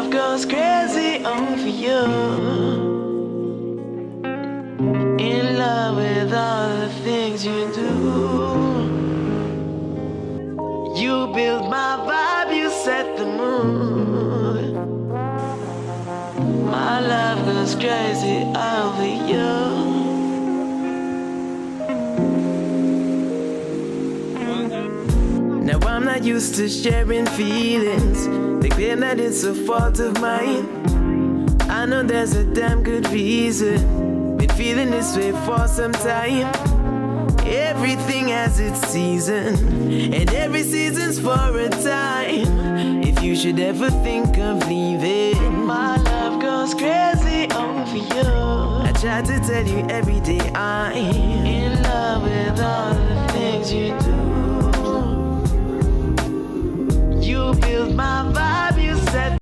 love goes crazy over you. In love with all the things you do. You build my vibe, you set the mood. My love goes crazy over you. Now I'm not used to sharing feelings. They claim that it's a fault of mine. I know there's a damn good reason. Been feeling this way for some time. Everything has its season, and every season's for a time. If you should ever think of leaving, my love goes crazy over you. I try to tell you every day I'm in love with all the things you do. You build my vibe, you set